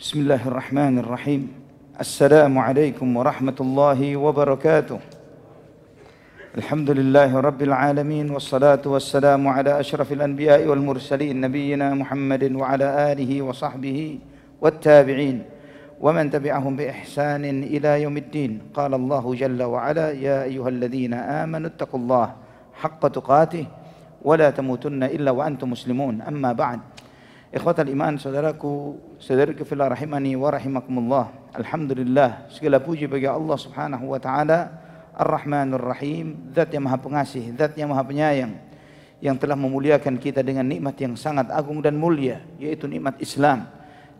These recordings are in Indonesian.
Bismillahirrahmanirrahim. Assalamualaikum warahmatullahi wabarakatuh. Alhamdulillahi rabbil alamin, wassalatu wassalamu ala asyrafil anbiya'i wal mursalin, nabiyyina Muhammadin wa ala alihi wa sahbihi wattabi'in wa man tabi'ahum bi ihsanin ila yaumiddin. Qala Allahu jalla wa ala, ya ayyuhalladzina amanu ittaqullaha haqqa tuqatih wa la tamutunna illa wa antum muslimun. Amma ba'd. Ikhwatal iman, saudaraku fillah rahimani wa rahimakumullah. Alhamdulillah, segala puji bagi Allah Subhanahu wa taala Ar-Rahmanur Rahim, zat yang maha pengasih, zat yang maha penyayang, yang telah memuliakan kita dengan nikmat yang sangat agung dan mulia, yaitu nikmat Islam.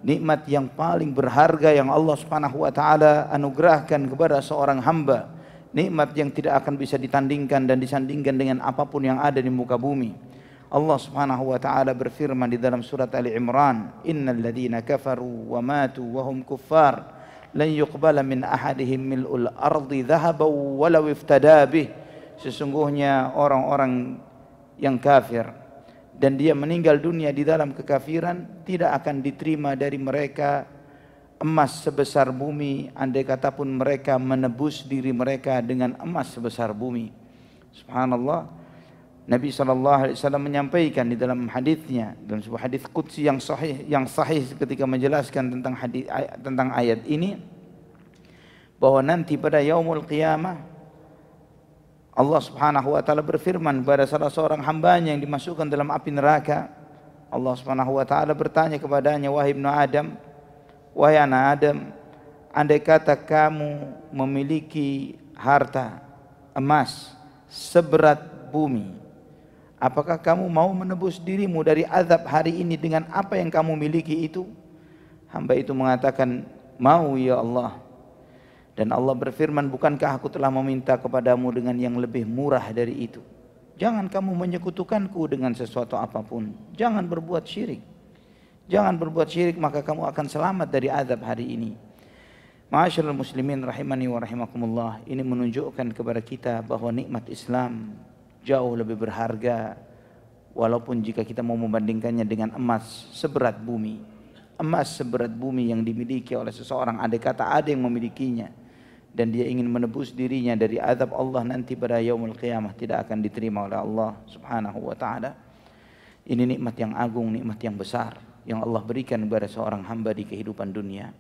Nikmat yang paling berharga yang Allah Subhanahu wa taala anugerahkan kepada seorang hamba. Nikmat yang tidak akan bisa ditandingkan dan disandingkan dengan apapun yang ada di muka bumi. Allah Subhanahu wa taala berfirman di dalam surat Ali Imran, "Innal ladzina kafaru wa matu wa hum kuffar lan yuqbala min ahadihim mil'ul ardi dhahaban walau iftada bih." Sesungguhnya orang-orang yang kafir dan dia meninggal dunia di dalam kekafiran, tidak akan diterima dari mereka emas sebesar bumi, andai kata pun mereka menebus diri mereka dengan emas sebesar bumi. Subhanallah. Nabi SAW menyampaikan di dalam hadisnya, dalam sebuah hadis qudsi yang sahih ketika menjelaskan tentang ayat ini, bahwa nanti pada yaumul qiyamah Allah Subhanahu wa taala berfirman kepada salah seorang hambanya yang dimasukkan dalam api neraka. Allah Subhanahu wa taala bertanya kepadanya, "Wahai ibnu Adam, wahai anak Adam, andai kata kamu memiliki harta emas seberat bumi, apakah kamu mau menebus dirimu dari azab hari ini dengan apa yang kamu miliki itu?" Hamba itu mengatakan, "Mau ya Allah." Dan Allah berfirman, "Bukankah aku telah meminta kepadamu dengan yang lebih murah dari itu? Jangan kamu menyekutukanku dengan sesuatu apapun. Jangan berbuat syirik. Jangan berbuat syirik, maka kamu akan selamat dari azab hari ini." Ma'asyiral muslimin rahimani wa rahimakumullah, ini menunjukkan kepada kita bahwa nikmat Islam jauh lebih berharga, walaupun jika kita mau membandingkannya dengan emas seberat bumi. Emas seberat bumi yang dimiliki oleh seseorang, andai kata ada yang memilikinya dan dia ingin menebus dirinya dari azab Allah nanti pada yaumul qiyamah, tidak akan diterima oleh Allah Subhanahu wa taala. Ini nikmat yang agung, nikmat yang besar yang Allah berikan kepada seorang hamba di kehidupan dunia.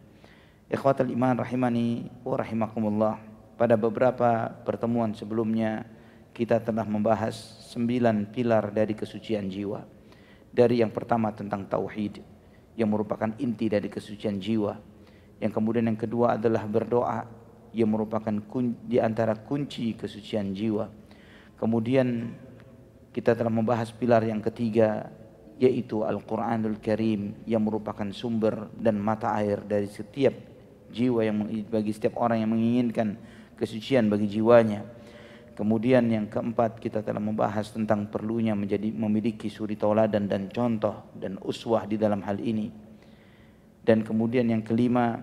Ikhwatal iman rahimani wa rahimakumullah. Pada beberapa pertemuan sebelumnya kita telah membahas 9 pilar dari kesucian jiwa. Dari yang pertama tentang tauhid, yang merupakan inti dari kesucian jiwa. Yang kemudian yang kedua adalah berdoa, yang merupakan di antara kunci kesucian jiwa. Kemudian kita telah membahas pilar yang ketiga, yaitu Al-Quranul Karim, yang merupakan sumber dan mata air dari setiap jiwa, bagi setiap orang yang menginginkan kesucian bagi jiwanya. Kemudian yang keempat, kita telah membahas tentang perlunya memiliki suri tauladan dan contoh dan uswah di dalam hal ini. Dan kemudian yang kelima,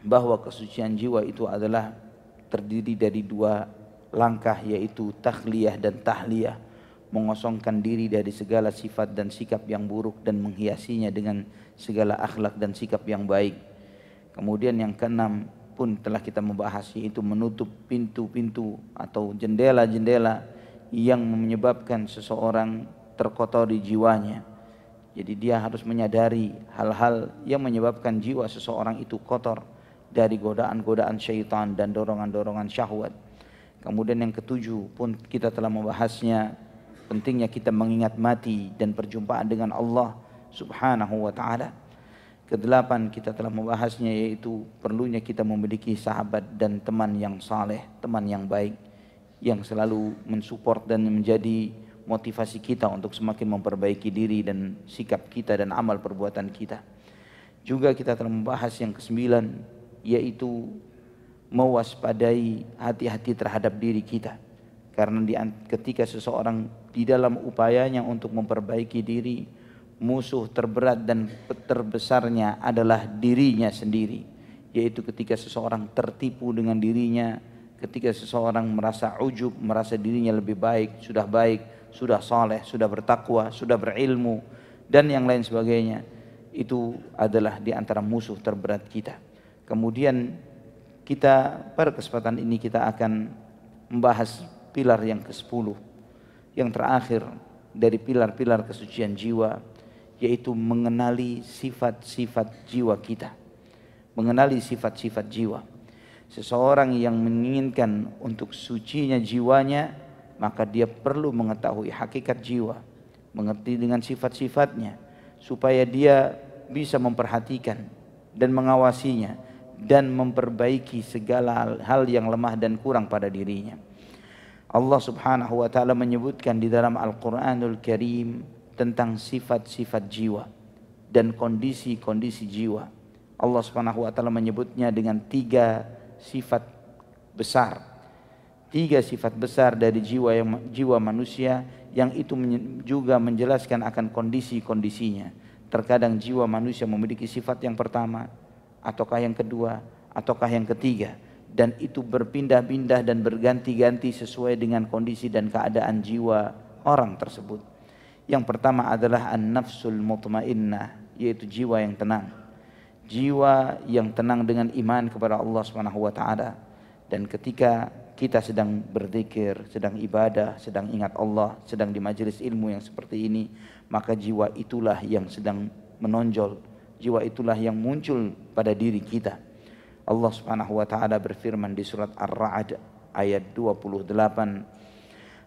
bahwa kesucian jiwa itu adalah terdiri dari 2 langkah, yaitu takhliyah dan tahliyah, mengosongkan diri dari segala sifat dan sikap yang buruk dan menghiasinya dengan segala akhlak dan sikap yang baik. Kemudian yang keenam pun telah kita membahas, yaitu menutup pintu-pintu atau jendela-jendela yang menyebabkan seseorang terkotori jiwanya. Jadi dia harus menyadari hal-hal yang menyebabkan jiwa seseorang itu kotor dari godaan-godaan syaitan dan dorongan-dorongan syahwat. Kemudian yang ketujuh pun kita telah membahasnya, pentingnya kita mengingat mati dan perjumpaan dengan Allah Subhanahu wa taala. Kedelapan kita telah membahasnya, yaitu perlunya kita memiliki sahabat dan teman yang saleh, teman yang baik, yang selalu mensupport dan menjadi motivasi kita untuk semakin memperbaiki diri dan sikap kita dan amal perbuatan kita. Juga kita telah membahas yang kesembilan, yaitu mewaspadai hati-hati terhadap diri kita. Karena ketika seseorang di dalam upayanya untuk memperbaiki diri, musuh terberat dan terbesarnya adalah dirinya sendiri. Yaitu ketika seseorang tertipu dengan dirinya, ketika seseorang merasa ujub, merasa dirinya lebih baik, sudah saleh, sudah bertakwa, sudah berilmu, dan yang lain sebagainya. itu adalah di antara musuh terberat kita. Kemudian kita pada kesempatan ini kita akan membahas pilar yang ke-10, yang terakhir dari pilar-pilar kesucian jiwa, yaitu mengenali sifat-sifat jiwa kita. Mengenali sifat-sifat jiwa. Seseorang yang menginginkan untuk sucinya jiwanya, maka dia perlu mengetahui hakikat jiwa, mengerti dengan sifat-sifatnya, supaya dia bisa memperhatikan dan mengawasinya dan memperbaiki segala hal yang lemah dan kurang pada dirinya. Allah Subhanahu wa taala menyebutkan di dalam Al-Qur'anul Karim tentang sifat-sifat jiwa dan kondisi-kondisi jiwa. Allah Subhanahu wa taala menyebutnya dengan 3 sifat besar. 3 sifat besar dari jiwa manusia, yang itu juga menjelaskan akan kondisi-kondisinya. Terkadang jiwa manusia memiliki sifat yang pertama, ataukah yang kedua, ataukah yang ketiga, dan itu berpindah-pindah dan berganti-ganti sesuai dengan kondisi dan keadaan jiwa orang tersebut. Yang pertama adalah an-nafsul mutmainnah, yaitu jiwa yang tenang. Jiwa yang tenang dengan iman kepada Allah Subhanahu wa taala. Dan ketika kita sedang berzikir, sedang ibadah, sedang ingat Allah, sedang di majelis ilmu yang seperti ini, maka jiwa itulah yang sedang menonjol, jiwa itulah yang muncul pada diri kita. Allah Subhanahu wa taala berfirman di surat Ar-Ra'd ayat 28,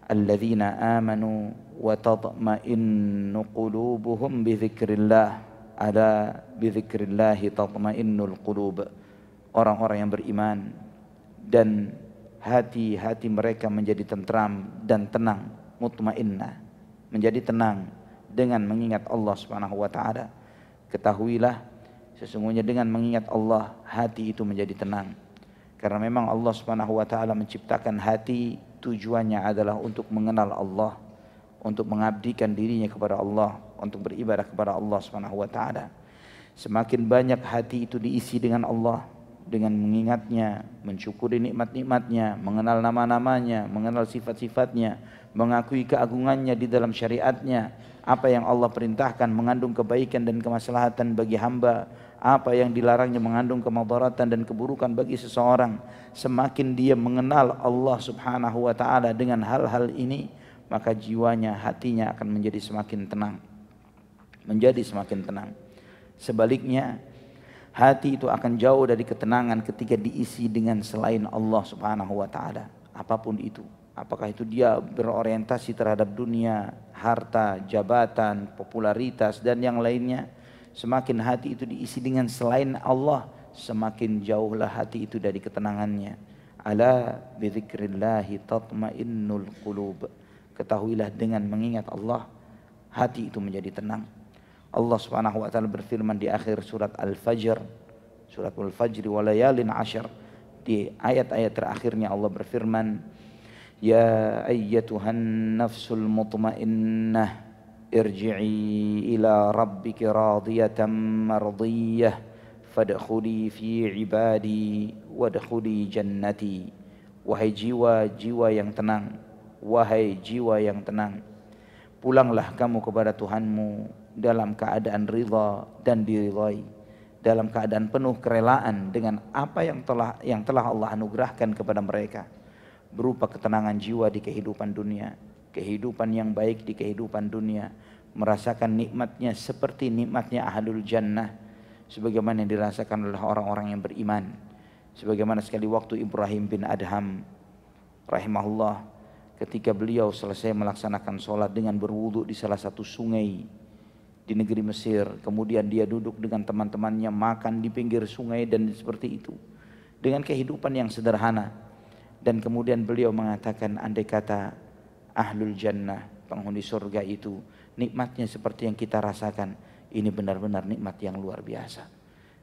alladzina amanu wa tatma'innu qulubuhum bi dzikrillah, ala bi dzikrillah tatma'innul qulub. Orang-orang yang beriman dan hati-hati mereka menjadi tentram dan tenang, mutmainnah, menjadi tenang dengan mengingat Allah Subhanahu wa taala. Ketahuilah sesungguhnya dengan mengingat Allah, hati itu menjadi tenang. Karena memang Allah Subhanahu wa taala menciptakan hati, tujuannya adalah untuk mengenal Allah, untuk mengabdikan dirinya kepada Allah, untuk beribadah kepada Allah Subhanahu wa taala. Semakin banyak hati itu diisi dengan Allah, dengan mengingatnya, mensyukuri nikmat-nikmatnya, mengenal nama-namanya, mengenal sifat-sifatnya, mengakui keagungannya di dalam syariatnya, apa yang Allah perintahkan mengandung kebaikan dan kemaslahatan bagi hamba, apa yang dilarangnya mengandung kemadaratan dan keburukan bagi seseorang. Semakin dia mengenal Allah Subhanahu wa taala dengan hal-hal ini, maka jiwanya, hatinya akan menjadi semakin tenang. Menjadi semakin tenang. Sebaliknya, hati itu akan jauh dari ketenangan ketika diisi dengan selain Allah Subhanahu wa taala. Apapun itu, apakah itu dia berorientasi terhadap dunia, harta, jabatan, popularitas dan yang lainnya, semakin hati itu diisi dengan selain Allah, semakin jauhlah hati itu dari ketenangannya. Ala bi dzikrillahi tatmainnul qulub. Ketahuilah dengan mengingat Allah, hati itu menjadi tenang. Allah Subhanahu wa taala berfirman di akhir surat Al-Fajr, surat Al-Fajr wa layalin 'ashr, di ayat-ayat terakhirnya Allah berfirman, ya ayyatuhan nafsul mutmainnah irji'i ila rabbiki radiyatan mardiyah fadkhuli fi ibadi wadkhuli jannati. Wahai jiwa-jiwa yang tenang, wahai jiwa yang tenang, pulanglah kamu kepada Tuhanmu dalam keadaan ridha dan diridhai, dalam keadaan penuh kerelaan dengan apa yang telah Allah anugerahkan kepada mereka, berupa ketenangan jiwa di kehidupan dunia, kehidupan yang baik di kehidupan dunia, merasakan nikmatnya seperti nikmatnya ahlul jannah, sebagaimana yang dirasakan oleh orang-orang yang beriman. Sebagaimana sekali waktu Ibrahim bin Adham rahimahullah, ketika beliau selesai melaksanakan sholat dengan berwudu di salah satu sungai di negeri Mesir, kemudian dia duduk dengan teman-temannya makan di pinggir sungai dan seperti itu, dengan kehidupan yang sederhana. Dan kemudian beliau mengatakan, andai kata ahlul jannah, penghuni surga itu, nikmatnya seperti yang kita rasakan, ini benar-benar nikmat yang luar biasa.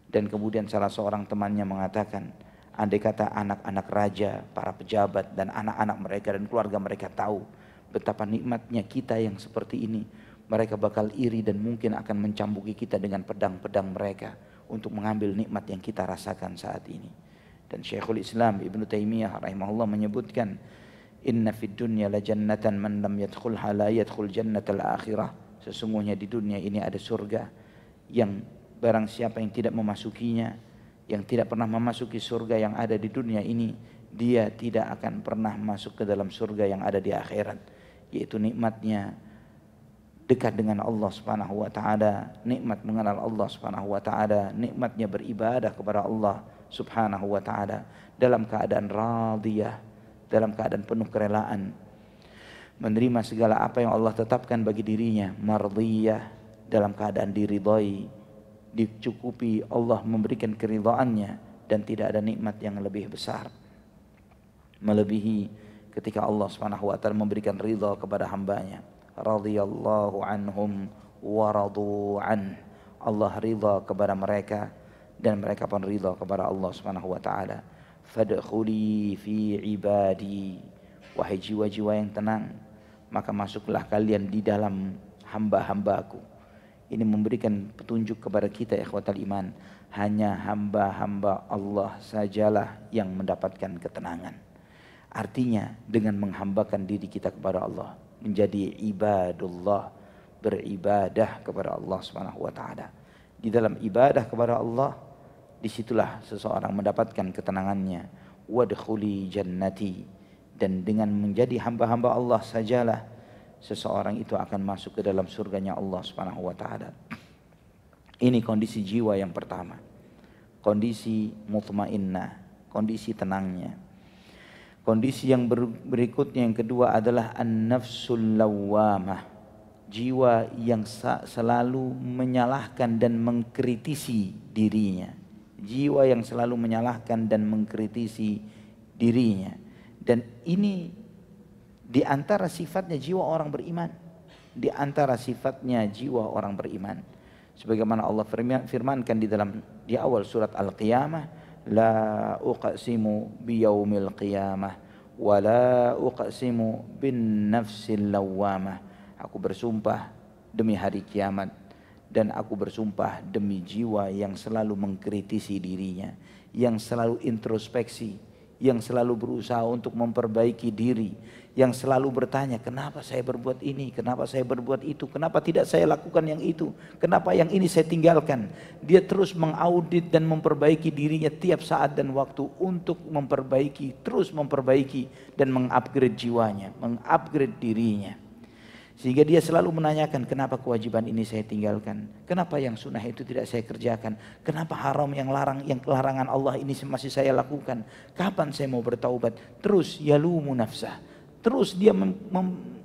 Dan kemudian salah seorang temannya mengatakan, andai kata anak-anak raja, para pejabat dan anak-anak mereka dan keluarga mereka tahu betapa nikmatnya kita yang seperti ini, mereka bakal iri dan mungkin akan mencambuki kita dengan pedang-pedang mereka untuk mengambil nikmat yang kita rasakan saat ini. Dan Syekhul Islam Ibnu Taimiyah rahimahullah menyebutkan, inna fid dunya la jannatan man lam yadkhulha la yadkhul jannatal akhirah. Sesungguhnya di dunia ini ada surga yang barang siapa yang tidak memasukinya, yang tidak pernah memasuki surga yang ada di dunia ini, dia tidak akan pernah masuk ke dalam surga yang ada di akhirat, yaitu nikmatnya dekat dengan Allah Subhanahu wa taala, nikmat mengenal Allah Subhanahu wa taala, nikmatnya beribadah kepada Allah Subhanahu wa taala dalam keadaan radiyah, dalam keadaan penuh kerelaan, menerima segala apa yang Allah tetapkan bagi dirinya, mardiyah, dalam keadaan diridhai, dicukupi, Allah memberikan keridhaannya, dan tidak ada nikmat yang lebih besar melebihi ketika Allah Subhanahu wa taala memberikan ridha kepada hambanya. Radhiyallahu anhum wa radu an. Allah ridha kepada mereka dan mereka pun ridha kepada Allah Subhanahu wa taala. Fadkhuli fi ibadi. Wahai jiwa-jiwa yang tenang, maka masuklah kalian di dalam hamba-hambaku. Ini memberikan petunjuk kepada kita ikhwatal iman. Hanya hamba-hamba Allah sajalah yang mendapatkan ketenangan. Artinya dengan menghambakan diri kita kepada Allah, menjadi ibadullah, beribadah kepada Allah Subhanahu wa taala. Di dalam ibadah kepada Allah, disitulah seseorang mendapatkan ketenangannya. Wadkhuli jannati. Dan dengan menjadi hamba-hamba Allah sajalah seseorang itu akan masuk ke dalam surganya Allah Subhanahu wa taala. Ini kondisi jiwa yang pertama. Kondisi mutmainnah, kondisi tenangnya. Kondisi yang berikutnya yang kedua adalah an-nafsul lawwamah. Jiwa yang selalu menyalahkan dan mengkritisi dirinya. Jiwa yang selalu menyalahkan dan mengkritisi dirinya. Dan ini di antara sifatnya jiwa orang beriman. Di antara sifatnya jiwa orang beriman. Sebagaimana Allah firmankan di awal surat Al-Qiyamah, la uqsimu biyaumil qiyamah wa la uqsimu bin nafsil lawwamah. Aku bersumpah demi hari kiamat dan aku bersumpah demi jiwa yang selalu mengkritisi dirinya, yang selalu introspeksi, yang selalu berusaha untuk memperbaiki diri, yang selalu bertanya, kenapa saya berbuat ini, kenapa saya berbuat itu, kenapa tidak saya lakukan yang itu, kenapa yang ini saya tinggalkan. Dia terus mengaudit dan memperbaiki dirinya tiap saat dan waktu untuk memperbaiki, terus memperbaiki dan mengupgrade jiwanya, mengupgrade dirinya. Sehingga dia selalu menanyakan, kenapa kewajiban ini saya tinggalkan? Kenapa yang sunnah itu tidak saya kerjakan? Kenapa haram yang larangan Allah ini masih saya lakukan? Kapan saya mau bertaubat? Terus yalumu nafsah. Terus dia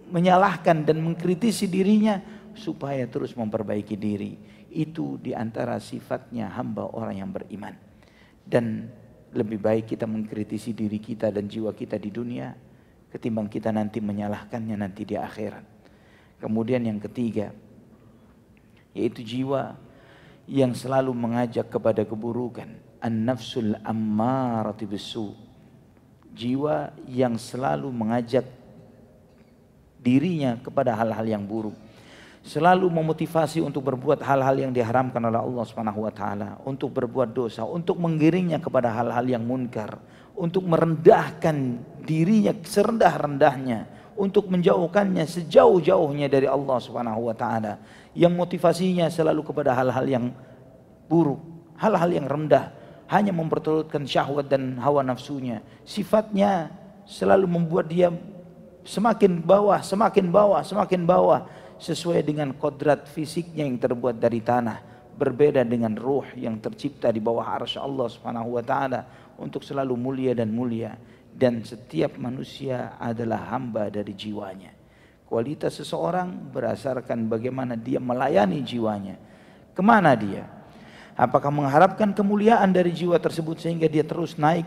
menyalahkan dan mengkritisi dirinya supaya terus memperbaiki diri. Itu diantara sifatnya hamba orang yang beriman. Dan lebih baik kita mengkritisi diri kita dan jiwa kita di dunia ketimbang kita nanti menyalahkannya nanti di akhirat. Kemudian yang ketiga, yaitu jiwa yang selalu mengajak kepada keburukan. An-nafsul ammarati bisu. Jiwa yang selalu mengajak dirinya kepada hal-hal yang buruk. Selalu memotivasi untuk berbuat hal-hal yang diharamkan oleh Allah Subhanahu wa taala, untuk berbuat dosa, untuk menggiringnya kepada hal-hal yang munkar, untuk merendahkan dirinya serendah-rendahnya, untuk menjauhkannya sejauh-jauhnya dari Allah Subhanahu wa taala, yang motivasinya selalu kepada hal-hal yang buruk, hal-hal yang rendah, hanya memperturutkan syahwat dan hawa nafsunya. Sifatnya selalu membuat dia semakin bawah, semakin bawah, semakin bawah, sesuai dengan kodrat fisiknya yang terbuat dari tanah, berbeda dengan ruh yang tercipta di bawah arsy Allah Subhanahu wa taala untuk selalu mulia dan mulia. Dan setiap manusia adalah hamba dari jiwanya. Kualitas seseorang berdasarkan bagaimana dia melayani jiwanya. Kemana dia? Apakah mengharapkan kemuliaan dari jiwa tersebut sehingga dia terus naik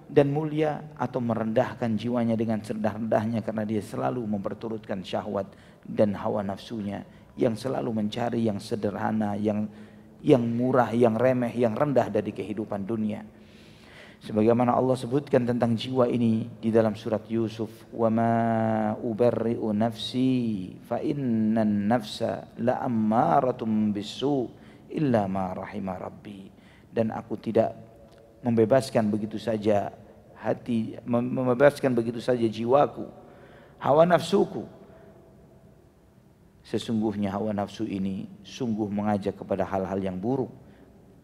dan mulia, atau merendahkan jiwanya dengan serendah-rendahnya karena dia selalu memperturutkan syahwat dan hawa nafsunya, yang selalu mencari yang sederhana, yang murah, yang remeh, yang rendah dari kehidupan dunia. Sebagaimana Allah sebutkan tentang jiwa ini di dalam surat Yusuf, wa ma ubarri'u nafsi fa innan nafsa la'ammaratun bisu illa ma rahima rabbi. Dan aku tidak membebaskan begitu saja hati, membebaskan begitu saja jiwaku, hawa nafsuku, Sesungguhnya hawa nafsu ini sungguh mengajak kepada hal-hal yang buruk.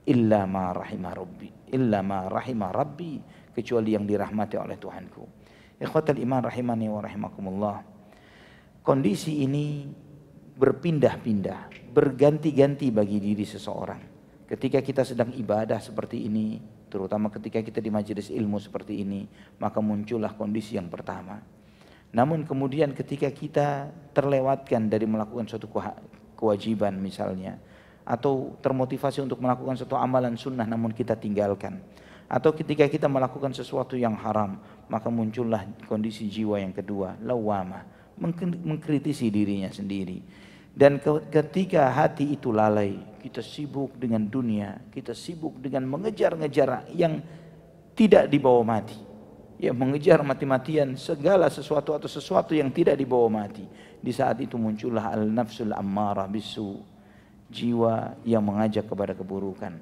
Illa ma rahimah rabbi, illa ma rahimah rabbi, kecuali yang dirahmati oleh Tuhanku. Ikhwatal iman rahimani wa rahimakumullah. Kondisi ini berpindah-pindah, berganti-ganti bagi diri seseorang. Ketika kita sedang ibadah seperti ini, terutama ketika kita di majelis ilmu seperti ini, maka muncullah kondisi yang pertama. Namun kemudian ketika kita terlewatkan dari melakukan suatu kewajiban misalnya, atau termotivasi untuk melakukan suatu amalan sunnah namun kita tinggalkan, atau ketika kita melakukan sesuatu yang haram, maka muncullah kondisi jiwa yang kedua, lawamah, mengkritisi dirinya sendiri. Dan ketika hati itu lalai, kita sibuk dengan dunia, kita sibuk dengan mengejar-ngejar yang tidak dibawa mati. Ya, mengejar mati-matian segala sesuatu atau sesuatu yang tidak dibawa mati. Di saat itu muncullah al-nafsul ammarah bisu, jiwa yang mengajak kepada keburukan.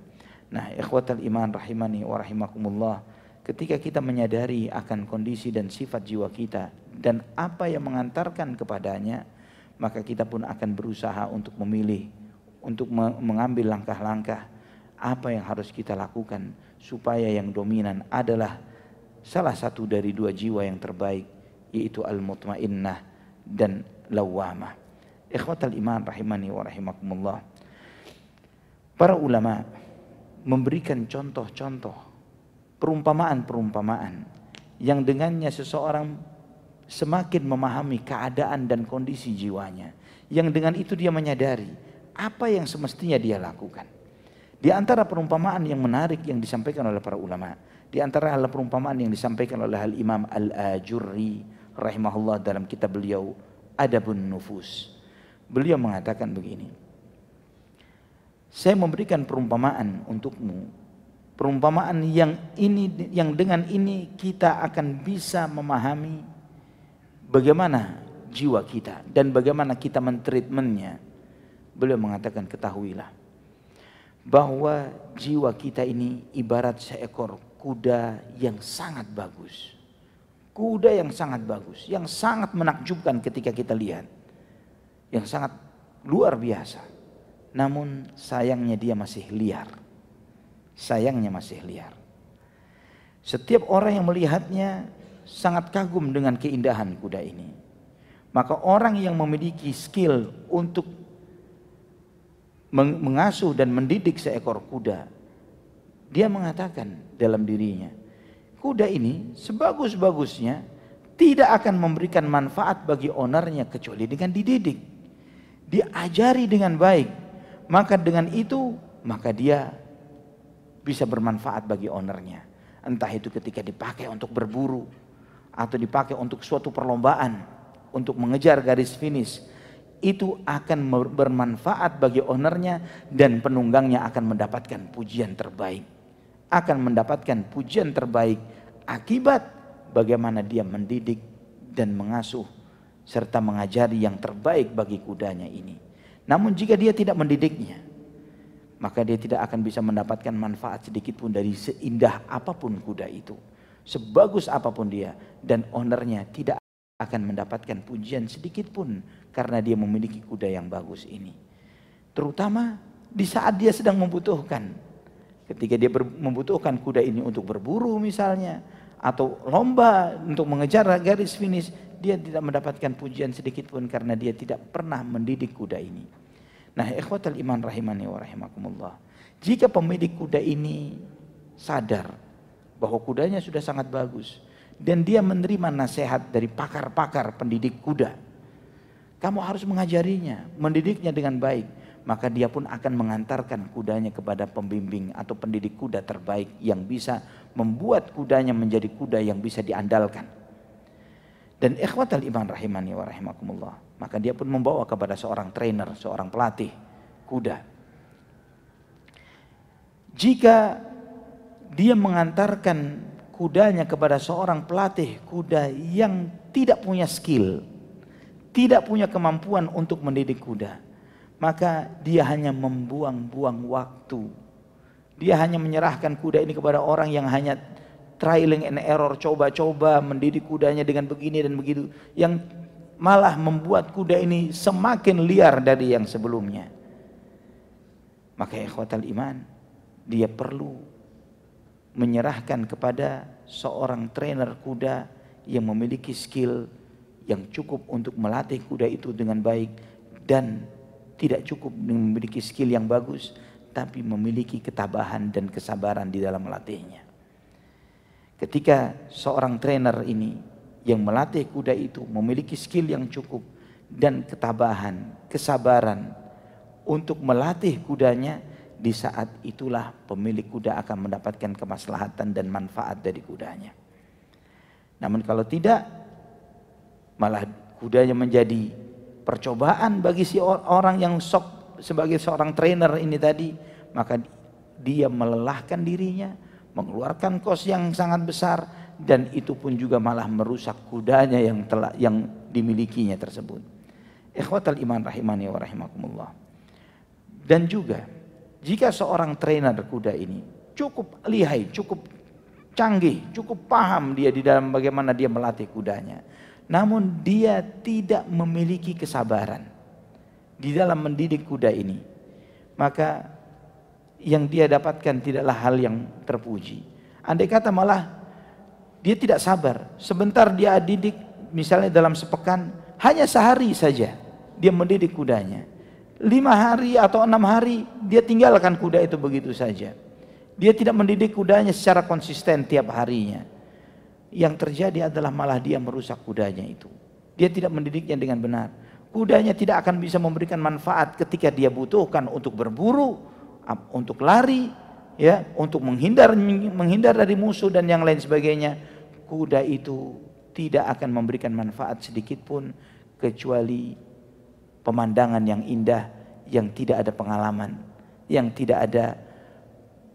Nah, ikhwatal iman rahimani wa rahimakumullah, ketika kita menyadari akan kondisi dan sifat jiwa kita dan apa yang mengantarkan kepadanya, maka kita pun akan berusaha untuk memilih, untuk mengambil langkah-langkah apa yang harus kita lakukan supaya yang dominan adalah salah satu dari dua jiwa yang terbaik, yaitu al-mutmainnah dan lawamah. Ikhwatal iman rahimani wa rahimakumullah. Para ulama memberikan contoh-contoh, perumpamaan-perumpamaan yang dengannya seseorang semakin memahami keadaan dan kondisi jiwanya, yang dengan itu dia menyadari apa yang semestinya dia lakukan. Di antara perumpamaan yang menarik yang disampaikan oleh para ulama, di antara hal perumpamaan yang disampaikan oleh Al-Imam Al-Ajurri rahimahullah dalam kitab beliau Adabun Nufus. Beliau mengatakan begini, saya memberikan perumpamaan untukmu, perumpamaan yang dengan ini kita akan bisa memahami bagaimana jiwa kita dan bagaimana kita mentreatmentnya. Beliau mengatakan, ketahuilah bahwa jiwa kita ini ibarat seekor kuda yang sangat bagus. Kuda yang sangat bagus, yang sangat menakjubkan ketika kita lihat, yang sangat luar biasa. Namun sayangnya dia masih liar. Sayangnya masih liar. Setiap orang yang melihatnya sangat kagum dengan keindahan kuda ini. Maka orang yang memiliki skill untuk mengasuh dan mendidik seekor kuda, dia mengatakan dalam dirinya, kuda ini sebagus-bagusnya tidak akan memberikan manfaat bagi ownernya kecuali dengan dididik, diajari dengan baik. Maka dengan itu maka dia bisa bermanfaat bagi ownernya. Entah itu ketika dipakai untuk berburu atau dipakai untuk suatu perlombaan, untuk mengejar garis finish, itu akan bermanfaat bagi ownernya dan penunggangnya akan mendapatkan pujian terbaik. Akan mendapatkan pujian terbaik akibat bagaimana dia mendidik dan mengasuh serta mengajari yang terbaik bagi kudanya ini. Namun jika dia tidak mendidiknya, maka dia tidak akan bisa mendapatkan manfaat sedikit pun dari seindah apapun kuda itu, sebagus apapun dia, dan ownernya tidak akan mendapatkan pujian sedikit pun karena dia memiliki kuda yang bagus ini. Terutama di saat dia sedang membutuhkan. Ketika dia membutuhkan kuda ini untuk berburu misalnya, atau lomba untuk mengejar garis finish, dia tidak mendapatkan pujian sedikit pun karena dia tidak pernah mendidik kuda ini. Nah, ikhwatal iman rahimani wa rahimakumullah, jika pemilik kuda ini sadar bahwa kudanya sudah sangat bagus dan dia menerima nasihat dari pakar-pakar pendidik kuda, kamu harus mengajarinya, mendidiknya dengan baik, maka dia pun akan mengantarkan kudanya kepada pembimbing atau pendidik kuda terbaik yang bisa membuat kudanya menjadi kuda yang bisa diandalkan. Dan ikhwatal iman rahimani wa rahimakumullah, maka dia pun membawa kepada seorang trainer, seorang pelatih kuda. Jika dia mengantarkan kudanya kepada seorang pelatih kuda yang tidak punya skill, tidak punya kemampuan untuk mendidik kuda, maka dia hanya membuang-buang waktu. Dia hanya menyerahkan kuda ini kepada orang yang hanya trialing and error, coba-coba mendidik kudanya dengan begini dan begitu, yang malah membuat kuda ini semakin liar dari yang sebelumnya. Maka ikhwatal iman, dia perlu menyerahkan kepada seorang trainer kuda yang memiliki skill yang cukup untuk melatih kuda itu dengan baik, dan tidak cukup memiliki skill yang bagus, tapi memiliki ketabahan dan kesabaran di dalam melatihnya. Ketika seorang trainer ini yang melatih kuda itu memiliki skill yang cukup dan ketabahan, kesabaran untuk melatih kudanya, di saat itulah pemilik kuda akan mendapatkan kemaslahatan dan manfaat dari kudanya. Namun kalau tidak, malah kudanya menjadi percobaan bagi si orang yang sok sebagai seorang trainer ini tadi, maka dia melelahkan dirinya, mengeluarkan kos yang sangat besar, dan itu pun juga malah merusak kudanya yang dimilikinya tersebut. Ikhwatal iman rahimani wa rahimakumullah. Dan juga jika seorang trainer kuda ini cukup lihai, cukup canggih, cukup paham dia di dalam bagaimana dia melatih kudanya, namun dia tidak memiliki kesabaran di dalam mendidik kuda ini, maka yang dia dapatkan tidaklah hal yang terpuji. Andai kata malah dia tidak sabar, sebentar dia didik, misalnya dalam sepekan, hanya sehari saja dia mendidik kudanya, 5 hari atau 6 hari dia tinggalkan kuda itu begitu saja. Dia tidak mendidik kudanya secara konsisten tiap harinya. Yang terjadi adalah malah dia merusak kudanya itu. Dia tidak mendidiknya dengan benar. Kudanya tidak akan bisa memberikan manfaat ketika dia butuhkan untuk berburu, untuk lari, ya, untuk menghindar dari musuh dan yang lain sebagainya. Kuda itu tidak akan memberikan manfaat sedikit pun kecuali pemandangan yang indah, yang tidak ada pengalaman, yang tidak ada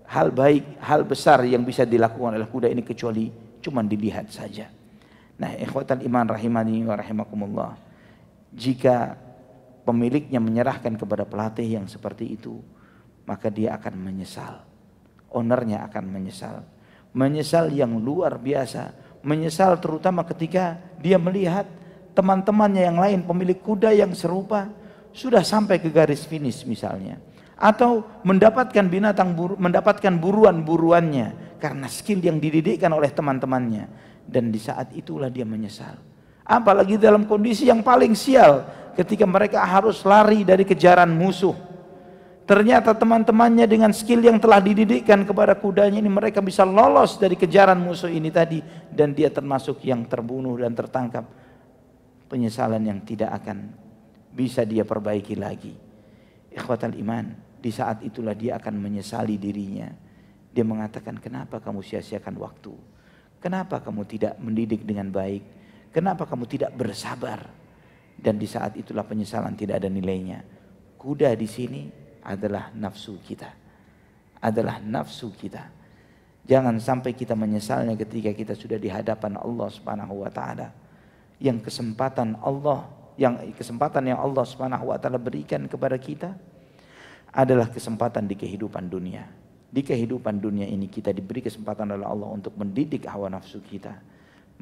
hal baik, hal besar yang bisa dilakukan oleh kuda ini kecuali cuma dilihat saja. Nah, ikhwatal iman rahimani wa rahimakumullah, jika pemiliknya menyerahkan kepada pelatih yang seperti itu, maka dia akan menyesal. Ownernya akan menyesal. Menyesal yang luar biasa. Menyesal terutama ketika dia melihat teman-temannya yang lain, pemilik kuda yang serupa, sudah sampai ke garis finish misalnya, atau mendapatkan mendapatkan buruan-buruannya karena skill yang dididikkan oleh teman-temannya, dan di saat itulah dia menyesal. Apalagi dalam kondisi yang paling sial, ketika mereka harus lari dari kejaran musuh, ternyata teman-temannya dengan skill yang telah dididikkan kepada kudanya ini, mereka bisa lolos dari kejaran musuh ini tadi, dan dia termasuk yang terbunuh dan tertangkap. Penyesalan yang tidak akan bisa dia perbaiki lagi. Ikhwatal iman, di saat itulah dia akan menyesali dirinya. Dia mengatakan, kenapa kamu sia-siakan waktu? Kenapa kamu tidak mendidik dengan baik? Kenapa kamu tidak bersabar? Dan di saat itulah penyesalan tidak ada nilainya. Kuda di sini adalah nafsu kita. Adalah nafsu kita. Jangan sampai kita menyesalnya ketika kita sudah di hadapan Allah Subhanahu wa taala. Yang kesempatan yang Allah Subhanahu wa taala berikan kepada kita adalah kesempatan di kehidupan dunia. Di kehidupan dunia ini kita diberi kesempatan oleh Allah untuk mendidik hawa nafsu kita,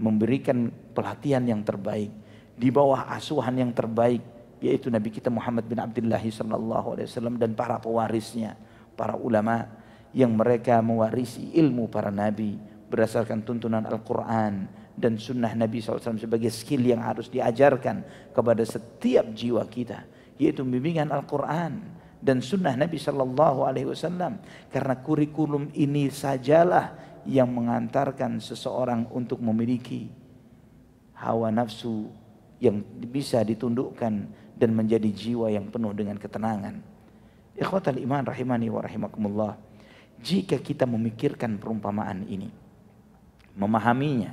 memberikan pelatihan yang terbaik di bawah asuhan yang terbaik, yaitu Nabi kita Muhammad bin Abdullah sallallahu alaihi wasallam dan para pewarisnya, para ulama yang mereka mewarisi ilmu para nabi berdasarkan tuntunan Al-Quran dan sunnah Nabi SAW sebagai skill yang harus diajarkan kepada setiap jiwa kita, yaitu bimbingan Al-Quran dan sunnah Nabi SAW. Karena kurikulum ini sajalah yang mengantarkan seseorang untuk memiliki hawa nafsu yang bisa ditundukkan dan menjadi jiwa yang penuh dengan ketenangan. Ikhwatal iman rahimani wa rahimakumullah, jika kita memikirkan perumpamaan ini, memahaminya,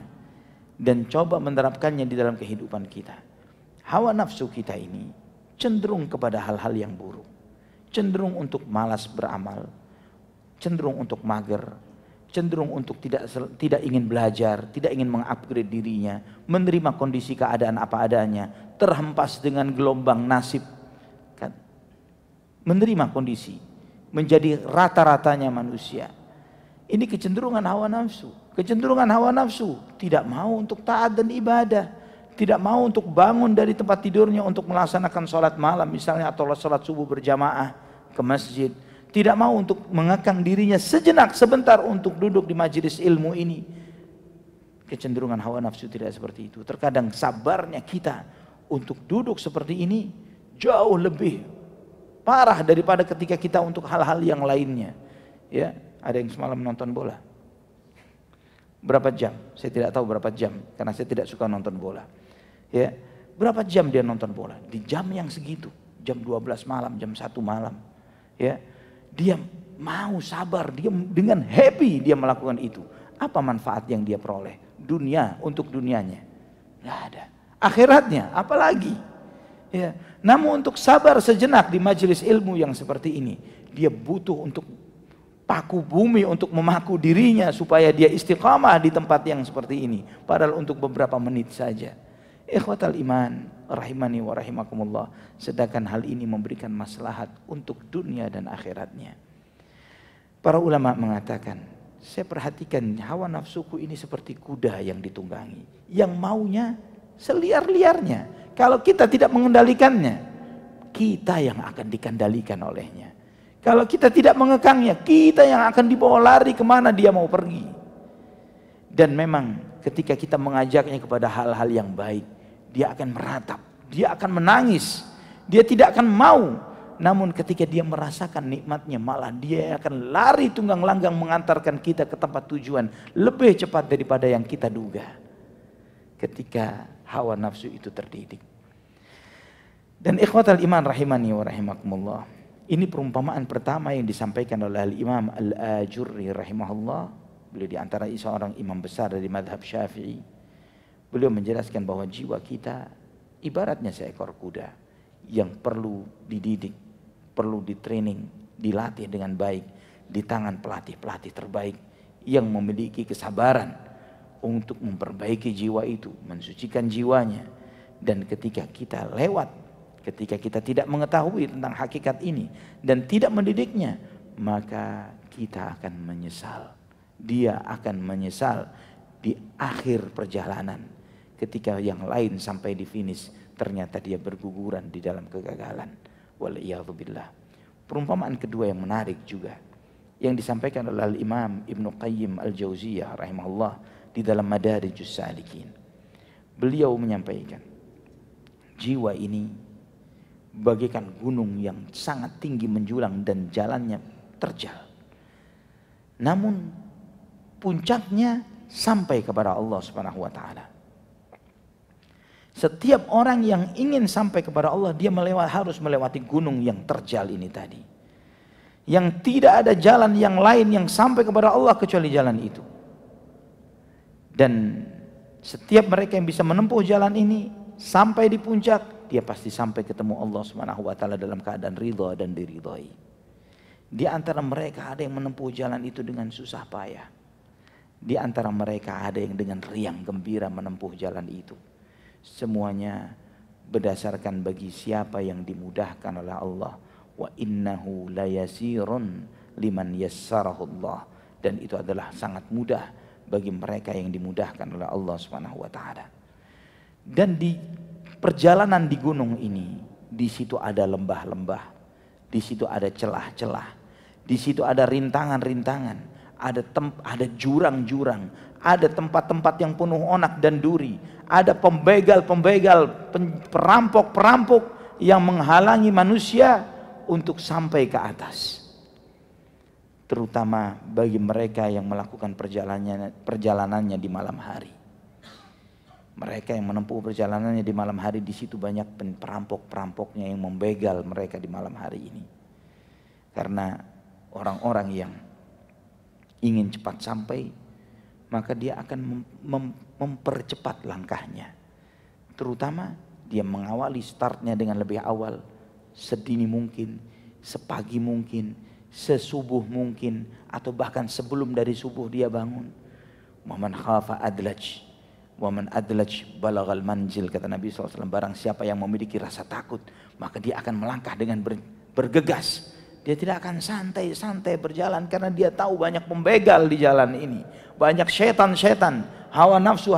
dan coba menerapkannya di dalam kehidupan kita, hawa nafsu kita ini cenderung kepada hal-hal yang buruk, cenderung untuk malas beramal, cenderung untuk mager, cenderung untuk tidak ingin belajar, tidak ingin mengupgrade dirinya, menerima kondisi keadaan apa adanya, terhempas dengan gelombang nasib, kan? Menerima kondisi, menjadi rata-ratanya manusia. Ini kecenderungan hawa nafsu. Kecenderungan hawa nafsu tidak mau untuk taat dan ibadah, tidak mau untuk bangun dari tempat tidurnya untuk melaksanakan sholat malam misalnya atau sholat subuh berjamaah ke masjid. Tidak mau untuk mengekang dirinya sejenak sebentar untuk duduk di majelis ilmu ini. Kecenderungan hawa nafsu tidak seperti itu. Terkadang sabarnya kita untuk duduk seperti ini jauh lebih parah daripada ketika kita untuk hal-hal yang lainnya. Ya, ada yang semalam nonton bola. Berapa jam? Saya tidak tahu berapa jam karena saya tidak suka nonton bola. Ya, berapa jam dia nonton bola? Di jam yang segitu, jam 12 malam, jam 1 malam. Ya, dia mau sabar, dia dengan happy dia melakukan itu. Apa manfaat yang dia peroleh? Dunia untuk dunianya, nggak ada. Akhiratnya, apalagi. Ya, namun untuk sabar sejenak di majelis ilmu yang seperti ini, dia butuh untuk paku bumi untuk memaku dirinya supaya dia istiqamah di tempat yang seperti ini. Padahal untuk beberapa menit saja. Ikhwatal iman, rahimani wa rahimakumullah. Sedangkan hal ini memberikan maslahat untuk dunia dan akhiratnya. Para ulama mengatakan, saya perhatikan hawa nafsuku ini seperti kuda yang ditunggangi. Yang maunya seliar-liarnya. Kalau kita tidak mengendalikannya, kita yang akan dikendalikan olehnya. Kalau kita tidak mengekangnya, kita yang akan dibawa lari kemana dia mau pergi. Dan memang ketika kita mengajaknya kepada hal-hal yang baik, dia akan meratap, dia akan menangis, dia tidak akan mau. Namun ketika dia merasakan nikmatnya, malah dia akan lari tunggang langgang mengantarkan kita ke tempat tujuan lebih cepat daripada yang kita duga. Ketika hawa nafsu itu terdidik. Dan ikhwatal iman rahimani wa rahimakumullah. Ini perumpamaan pertama yang disampaikan oleh Al-Imam Al-Ajurri rahimahullah. Beliau di antara seorang imam besar dari madhab Syafi'i. Beliau menjelaskan bahwa jiwa kita ibaratnya seekor kuda yang perlu dididik, perlu ditraining, dilatih dengan baik di tangan pelatih-pelatih terbaik yang memiliki kesabaran untuk memperbaiki jiwa itu, mensucikan jiwanya. Dan ketika kita lewat, ketika kita tidak mengetahui tentang hakikat ini dan tidak mendidiknya, maka kita akan menyesal. Dia akan menyesal di akhir perjalanan. Ketika yang lain sampai di finish, ternyata dia berguguran di dalam kegagalan. Waliyadzubillah. Perumpamaan kedua yang menarik juga, yang disampaikan oleh Imam Ibnu Qayyim Al-Jauziyah rahimahullah di dalam Madarijus Salikin. Beliau menyampaikan, jiwa ini bagaikan gunung yang sangat tinggi menjulang dan jalannya terjal. Namun puncaknya sampai kepada Allah Subhanahu wa taala. Setiap orang yang ingin sampai kepada Allah, dia harus melewati gunung yang terjal ini tadi. Yang tidak ada jalan yang lain yang sampai kepada Allah kecuali jalan itu. Dan setiap mereka yang bisa menempuh jalan ini sampai di puncak, dia pasti sampai ketemu Allah Subhanahu wa taala dalam keadaan ridha dan diridhai. Di antara mereka ada yang menempuh jalan itu dengan susah payah. Di antara mereka ada yang dengan riang gembira menempuh jalan itu. Semuanya berdasarkan bagi siapa yang dimudahkan oleh Allah. Wa innahu layasirun liman yassarahu Allah. Dan itu adalah sangat mudah bagi mereka yang dimudahkan oleh Allah Subhanahu wa taala. Dan di perjalanan di gunung ini, di situ ada lembah-lembah, di situ ada celah-celah, di situ ada rintangan-rintangan, ada jurang-jurang, ada tempat-tempat yang penuh onak dan duri, ada pembegal-pembegal, perampok-perampok yang menghalangi manusia untuk sampai ke atas. Terutama bagi mereka yang melakukan perjalanannya di malam hari. Mereka yang menempuh perjalanannya di malam hari, di situ banyak perampok-perampoknya yang membegal mereka di malam hari ini. Karena orang-orang yang ingin cepat sampai, maka dia akan mempercepat langkahnya. Terutama dia mengawali startnya dengan lebih awal, sedini mungkin, sepagi mungkin, sesubuh mungkin, atau bahkan sebelum dari subuh dia bangun. Waman khafa adlaj, waman adlaj balagal manzil, kata Nabi SAW. Barang siapa yang memiliki rasa takut, maka dia akan melangkah dengan bergegas. Dia tidak akan santai-santai berjalan karena dia tahu banyak pembegal di jalan ini. Banyak setan-setan, hawa nafsu,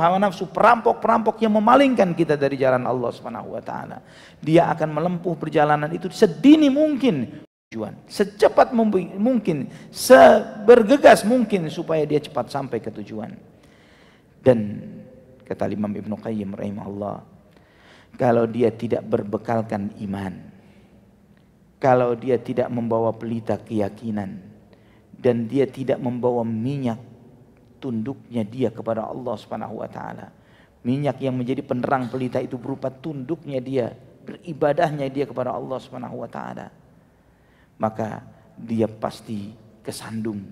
perampok-perampok yang memalingkan kita dari jalan Allah Subhanahu wa taala. Dia akan melempuh perjalanan itu sedini mungkin tujuan, secepat mungkin, sebergegas mungkin supaya dia cepat sampai ke tujuan. Dan kata Imam Ibnu Qayyim rahimahullah, kalau dia tidak berbekalkan iman, kalau dia tidak membawa pelita keyakinan, dan dia tidak membawa minyak tunduknya dia kepada Allah Subhanahu wa taala. Minyak yang menjadi penerang pelita itu berupa tunduknya dia, beribadahnya dia kepada Allah Subhanahu wa taala. Maka dia pasti kesandung,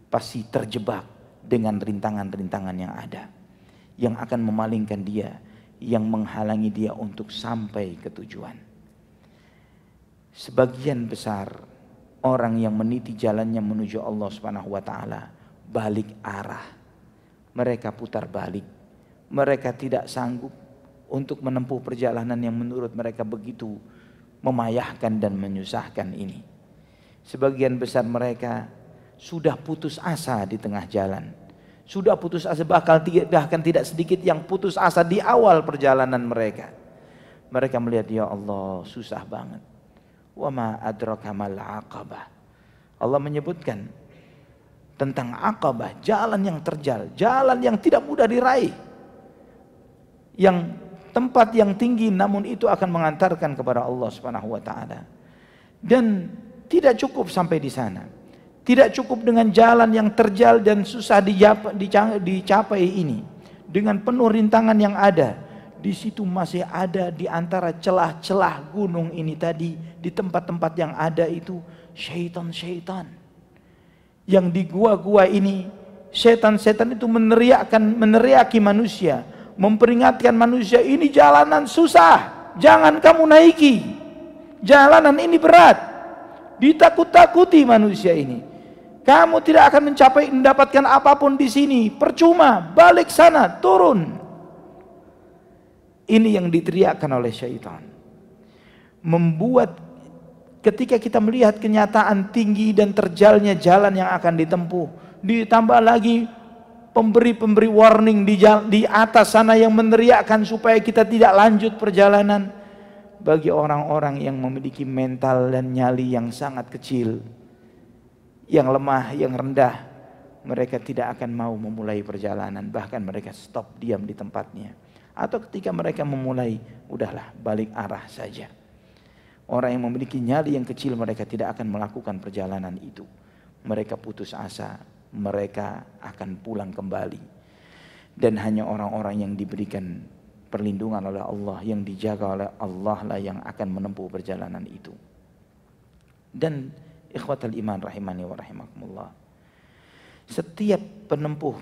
pasti terjebak dengan rintangan-rintangan yang ada, yang akan memalingkan dia, yang menghalangi dia untuk sampai ke tujuan. Sebagian besar orang yang meniti jalannya menuju Allah Subhanahu wa taala balik arah. Mereka putar balik. Mereka tidak sanggup untuk menempuh perjalanan yang menurut mereka begitu memayahkan dan menyusahkan ini. Sebagian besar mereka sudah putus asa di tengah jalan. Sudah putus asa, bahkan tidak sedikit yang putus asa di awal perjalanan mereka. Mereka melihat, ya Allah, susah banget. Wa ma adraka mal aqabah. Allah menyebutkan tentang Aqabah, jalan yang terjal, jalan yang tidak mudah diraih, yang tempat yang tinggi, namun itu akan mengantarkan kepada Allah Subhanahu wa taala. Dan tidak cukup sampai di sana. Tidak cukup dengan jalan yang terjal dan susah dicapai ini, dengan penuh rintangan yang ada. Di situ masih ada di antara celah-celah gunung ini tadi, di tempat-tempat yang ada itu syaitan-syaitan. Yang di gua-gua ini, setan-setan itu meneriaki manusia, memperingatkan manusia, ini jalanan susah, jangan kamu naiki. Jalanan ini berat, ditakut-takuti manusia ini. Kamu tidak akan mendapatkan apapun di sini, percuma, balik sana, turun. Ini yang diteriakkan oleh syaitan. Membuat ketika kita melihat kenyataan tinggi dan terjalnya jalan yang akan ditempuh, ditambah lagi pemberi warning di atas sana yang meneriakkan supaya kita tidak lanjut perjalanan. Bagi orang-orang yang memiliki mental dan nyali yang sangat kecil, yang lemah, yang rendah, mereka tidak akan mau memulai perjalanan. Bahkan mereka stop, diam di tempatnya. Atau ketika mereka memulai, udahlah, balik arah saja. Orang yang memiliki nyali yang kecil, mereka tidak akan melakukan perjalanan itu. Mereka putus asa, mereka akan pulang kembali. Dan hanya orang-orang yang diberikan perlindungan oleh Allah, yang dijaga oleh Allah lah yang akan menempuh perjalanan itu. Dan ikhwatal iman rahimani wa rahimakumullah, setiap penempuh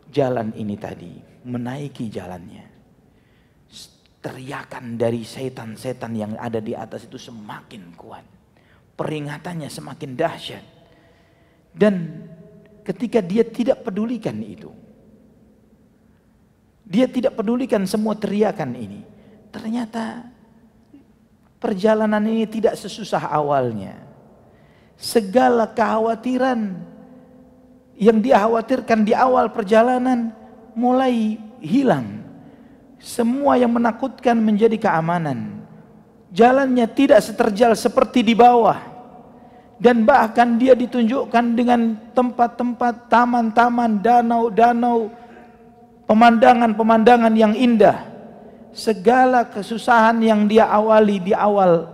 jalan ini tadi, menaiki jalannya, teriakan dari setan-setan yang ada di atas itu semakin kuat, peringatannya semakin dahsyat. Dan ketika dia tidak pedulikan itu, dia tidak pedulikan semua teriakan ini, ternyata perjalanan ini tidak sesusah awalnya. Segala kekhawatiran yang dia khawatirkan di awal perjalanan mulai hilang. Semua yang menakutkan menjadi keamanan. Jalannya tidak seterjal seperti di bawah. Dan bahkan dia ditunjukkan dengan tempat-tempat, taman-taman, danau-danau, pemandangan-pemandangan yang indah. Segala kesusahan yang dia awali di awal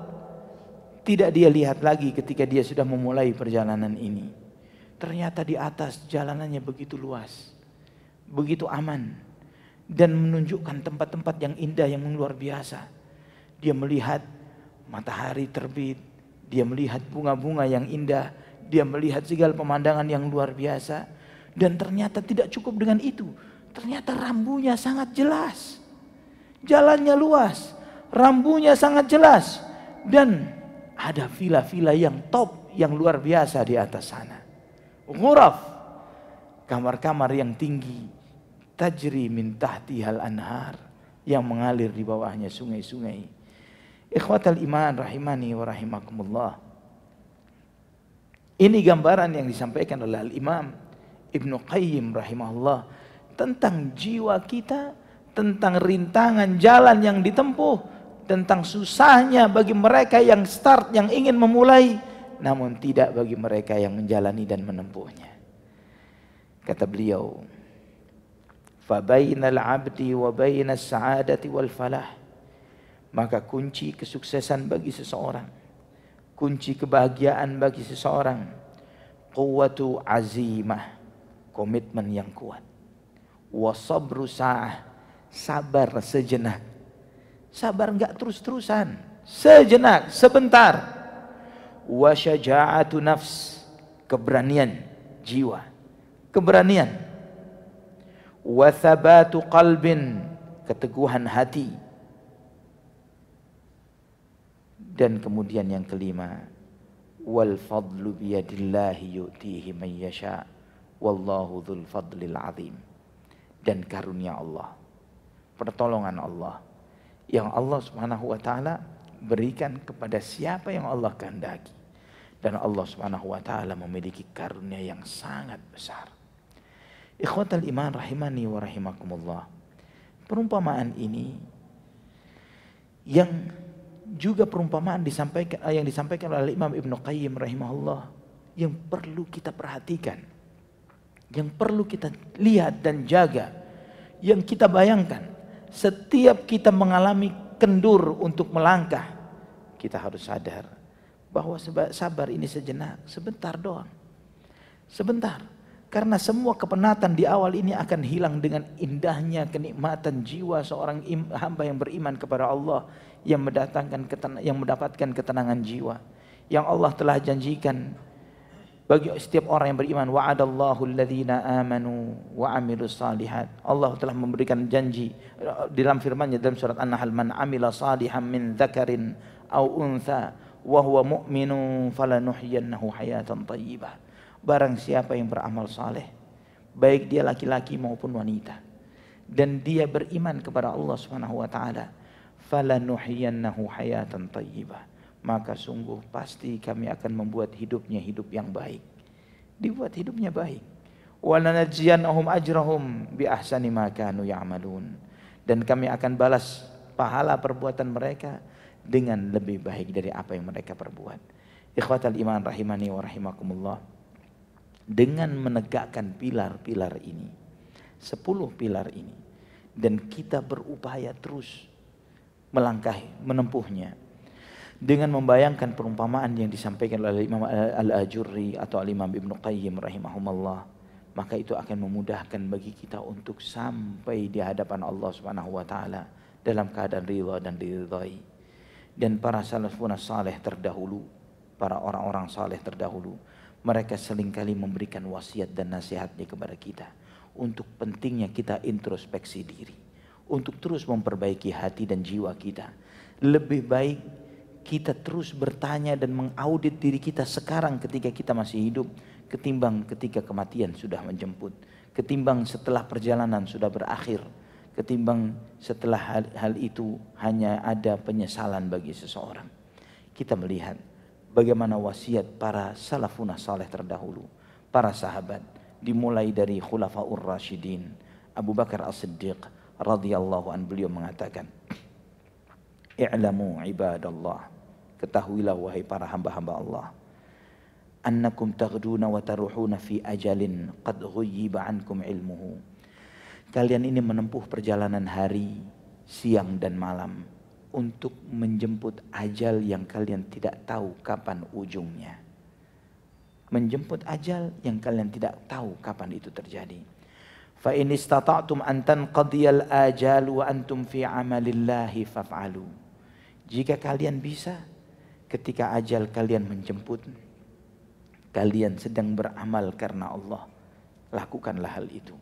tidak dia lihat lagi ketika dia sudah memulai perjalanan ini. Ternyata di atas jalanannya begitu luas, begitu aman, dan menunjukkan tempat-tempat yang indah yang luar biasa. Dia melihat matahari terbit, dia melihat bunga-bunga yang indah, dia melihat segala pemandangan yang luar biasa. Dan ternyata tidak cukup dengan itu. Ternyata rambunya sangat jelas. Jalannya luas, rambunya sangat jelas. Dan ada villa-villa yang top, yang luar biasa di atas sana. Ghuraf, kamar-kamar yang tinggi, tajri min tahtihal anhar, yang mengalir di bawahnya sungai-sungai. Ikhwatal iman rahimani wa rahimakumullah. Ini gambaran yang disampaikan oleh Al-Imam Ibnu Qayyim rahimahullah tentang jiwa kita, tentang rintangan jalan yang ditempuh, tentang susahnya bagi mereka yang start, yang ingin memulai, namun tidak bagi mereka yang menjalani dan menempuhnya. Kata beliau, "Fabainal 'abdi wa bainas sa'adati wal falah." Maka kunci kesuksesan bagi seseorang, kunci kebahagiaan bagi seseorang, quwwatu azimah, komitmen yang kuat, wa sabru sa'ah, sabar sejenak. Sabar enggak terus-terusan, sejenak, sebentar. Wa syaja'atu nafs, keberanian jiwa, keberanian. Wa thabatu qalbin, keteguhan hati. Dan kemudian yang kelima, wal fadlu biyadillahi yu'tihi man yasha' wallahu dzul fadlil azim. Dan karunia Allah, pertolongan Allah yang Allah Subhanahu wa taala berikan kepada siapa yang Allah kehendaki. Dan Allah Subhanahu wa taala memiliki karunia yang sangat besar. Ikhwatal iman rahimani wa rahimakumullah. Perumpamaan ini yang juga perumpamaan yang disampaikan oleh Imam Ibnu Qayyim rahimahullah, yang perlu kita perhatikan, yang perlu kita lihat dan jaga, yang kita bayangkan. Setiap kita mengalami kendur untuk melangkah, kita harus sadar bahwa sabar ini sejenak, sebentar doang. Sebentar. Karena semua kepenatan di awal ini akan hilang dengan indahnya kenikmatan jiwa seorang hamba yang beriman kepada Allah, yang mendapatkan ketenangan jiwa yang Allah telah janjikan bagi setiap orang yang beriman. Wa'adallahu alladhina amanu wa amilus salihat. Allah telah memberikan janji dalam firman-Nya dalam surat An-Nahl, man amila salihan min dzakarin aw untha wa huwa mu'minun falanuhyiyannahu hayatan thayyibah. Barang siapa yang beramal saleh, baik dia laki-laki maupun wanita, dan dia beriman kepada Allah Subhanahu wa taala, falanuhyiyannahu hayatan thayyibah, maka sungguh pasti kami akan membuat hidupnya hidup yang baik. Dibuat hidupnya baik. Walanajziyannahum ajrahum bi ahsani ma kanu ya'malun. Dan kami akan balas pahala perbuatan mereka dengan lebih baik dari apa yang mereka perbuat. Ikhwatal iman rahimani wa rahimakumullah. Dengan menegakkan pilar-pilar ini, 10 pilar ini, dan kita berupaya terus melangkahi, menempuhnya, dengan membayangkan perumpamaan yang disampaikan oleh Imam Al-Ajurri atau Imam Ibnu Qayyim rahimahumullah, maka itu akan memudahkan bagi kita untuk sampai di hadapan Allah Subhanahu wa taala dalam keadaan ridha dan diridhai. Dan para salafun saleh terdahulu, para orang-orang saleh terdahulu, mereka seringkali memberikan wasiat dan nasihatnya kepada kita untuk pentingnya kita introspeksi diri, untuk terus memperbaiki hati dan jiwa kita. Lebih baik kita terus bertanya dan mengaudit diri kita sekarang ketika kita masih hidup, ketimbang ketika kematian sudah menjemput, ketimbang setelah perjalanan sudah berakhir, ketimbang setelah hal itu hanya ada penyesalan bagi seseorang. Kita melihat bagaimana wasiat para salafun saleh terdahulu, para sahabat, dimulai dari Khulafaur Rasyidin, Abu Bakar As-Siddiq radhiyallahu an, beliau mengatakan, "I'lamu ibadallah," ketahuilah wahai para hamba-hamba Allah, "annakum taghduna wa taruhuna fi ajalin qad ghuyyiba ankum ilmuhu." Kalian ini menempuh perjalanan hari, siang dan malam untuk menjemput ajal yang kalian tidak tahu kapan ujungnya. Menjemput ajal yang kalian tidak tahu kapan itu terjadi. Fa in istata'tum an tanqadiyal ajal wa antum fi amalillahi faf'alu. Jika kalian bisa, ketika ajal kalian menjemput, kalian sedang beramal karena Allah, lakukanlah hal itu.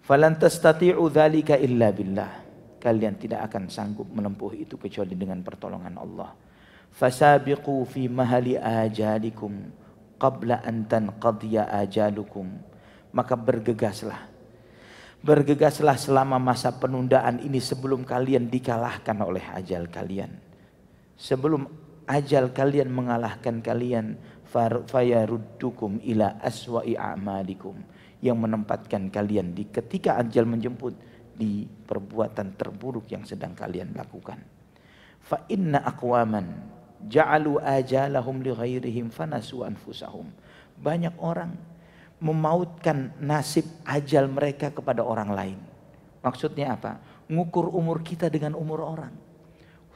Falan tastati'u dzalika illa billah. Kalian tidak akan sanggup menempuh itu kecuali dengan pertolongan Allah. Fasabiqu fi mahali ajalikum qabla an tanqadiya ajalukum. Maka bergegaslah. Bergegaslah selama masa penundaan ini sebelum kalian dikalahkan oleh ajal kalian. Sebelum ajal kalian mengalahkan kalian, fayaruddukum ila aswa'i a'malikum, yang menempatkan kalian di ketika ajal menjemput di perbuatan terburuk yang sedang kalian lakukan. Fa inna aqwaman ja'alu ajalahum li ghairihim fanasu anfusahum. Banyak orang memautkan nasib ajal mereka kepada orang lain. Maksudnya apa? Ngukur umur kita dengan umur orang.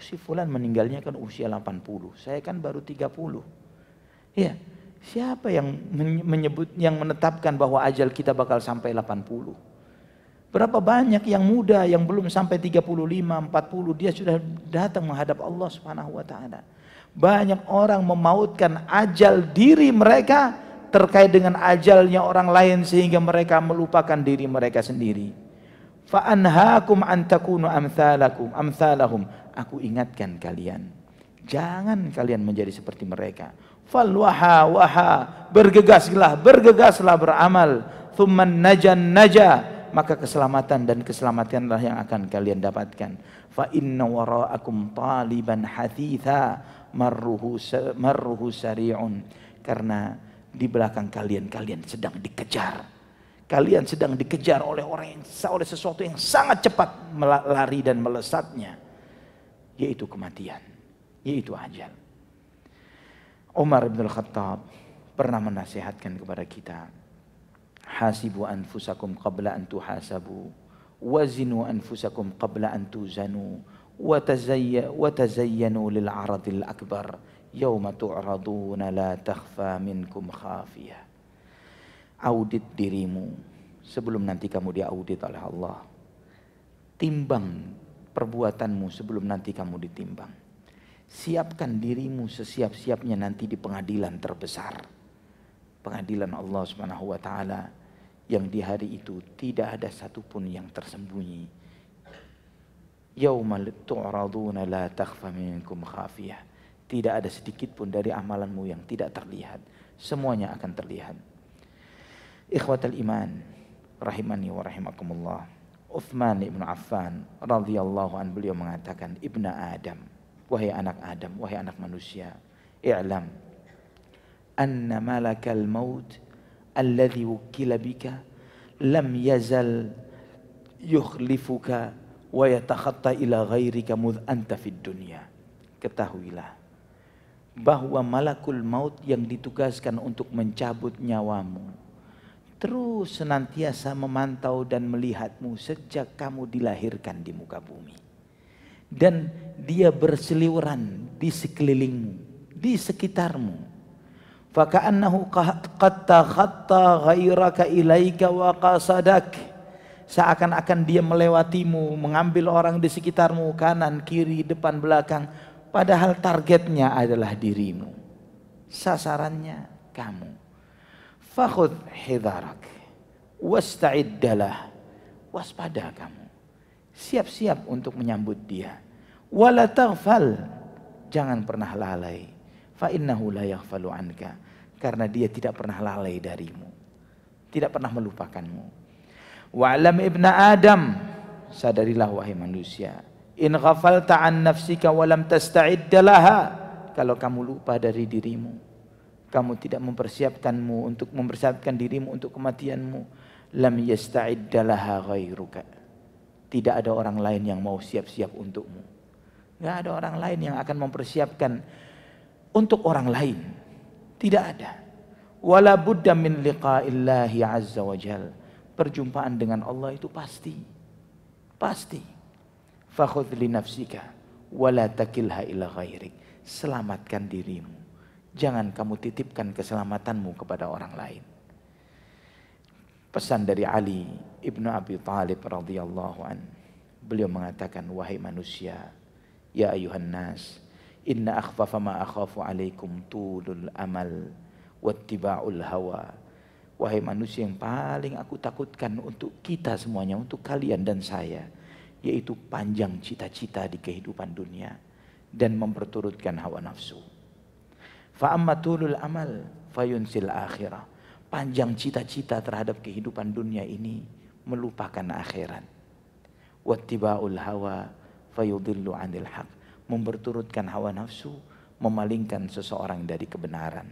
Si fulan meninggalnya kan usia 80, saya kan baru 30. Ya, siapa yang menetapkan bahwa ajal kita bakal sampai 80? Berapa banyak yang muda yang belum sampai 35, 40 dia sudah datang menghadap Allah Subhanahu wa taala. Banyak orang memautkan ajal diri mereka terkait dengan ajalnya orang lain sehingga mereka melupakan diri mereka sendiri. Fa anhaakum an takunu amsalahum. Aku ingatkan kalian, jangan kalian menjadi seperti mereka. Fal waha, bergegaslah beramal. Tsumman naja, maka keselamatan dan keselamatanlah yang akan kalian dapatkan. Fa inna wara'akum taliban hathitha marruhu sari'un. Karena di belakang kalian sedang dikejar. Kalian sedang dikejar oleh oleh sesuatu yang sangat cepat lari dan melesatnya, yaitu kematian, yaitu ajal. Umar bin Khattab pernah menasihatkan kepada kita, hasibu anfusakum qabla an tuhasabu, wazinu anfusakum qabla an tuzanu, wa tazayyanu lil aradil akbar, yauma tu'raduna la takhfa minkum khafiyah. Audit dirimu sebelum nanti kamu diaudit oleh Allah. Timbang perbuatanmu sebelum nanti kamu ditimbang. Siapkan dirimu sesiap-siapnya nanti di pengadilan terbesar, pengadilan Allah Subhanahu wa taala, yang di hari itu tidak ada satupun yang tersembunyi. Yauma tu'raduna la takhfa minkum khafiyah. Tidak ada sedikit pun dari amalanmu yang tidak terlihat. Semuanya akan terlihat. Ikhwatal iman, rahimani wa rahimakumullah. Uthman ibn Affan radhiyallahu an, beliau mengatakan, Ibna Adam, wahai anak Adam, wahai anak manusia, i'lam anna malakal maut alladhi wukila bika lam yazal yukhlifuka wa yatakhatta ila ghairika mudh anta fid dunya. Ketahuilah bahwa malakul maut yang ditugaskan untuk mencabut nyawamu terus senantiasa memantau dan melihatmu sejak kamu dilahirkan di muka bumi. Dan dia berseliweran di sekelilingmu, di sekitarmu. Faka'annahu qad takhatta ghairaka ilaika wa qasadak. Seakan-akan dia melewatimu, mengambil orang di sekitarmu, kanan, kiri, depan, belakang. Padahal targetnya adalah dirimu. Sasarannya kamu. Fakhudh hidharak wasta'iddalah. Waspada kamu, siap-siap untuk menyambut dia. Wala taghfal, jangan pernah lalai. Fa innahu la yaghfalu anka, karena dia tidak pernah lalai darimu, tidak pernah melupakanmu. Wa'lam ibna Adam, sadarilah wahai manusia, in ghafalta an nafsika wa lam tasta'idda laha, kalau kamu lupa dari dirimu, kamu tidak mempersiapkan dirimu untuk kematianmu, lam yasta'idda laha ghairuka, tidak ada orang lain yang mau siap-siap untukmu. Tidak ada orang lain yang akan mempersiapkan untuk orang lain. Tidak ada. Wala budda min liqa'illahi azza wa jal. Perjumpaan dengan Allah itu pasti. Pasti. Fakhudh li nafsika wala takilha ila ghairik. Selamatkan dirimu. Jangan kamu titipkan keselamatanmu kepada orang lain. Pesan dari Ali ibnu Abi Thalib radhiyallahu an. Beliau mengatakan, wahai manusia, ya ayuhan nas, inna akhfafa ma akhafu alaikum tulul amal wattiba'ul hawa. Wahai manusia, yang paling aku takutkan untuk kita semuanya, untuk kalian dan saya, yaitu panjang cita-cita di kehidupan dunia dan memperturutkan hawa nafsu. Fa amma tulul amal fayunsil akhirah. Panjang cita-cita terhadap kehidupan dunia ini melupakan akhirat. Wattiba'ul hawa fayudillu 'anil haq. Memperturutkan hawa nafsu memalingkan seseorang dari kebenaran.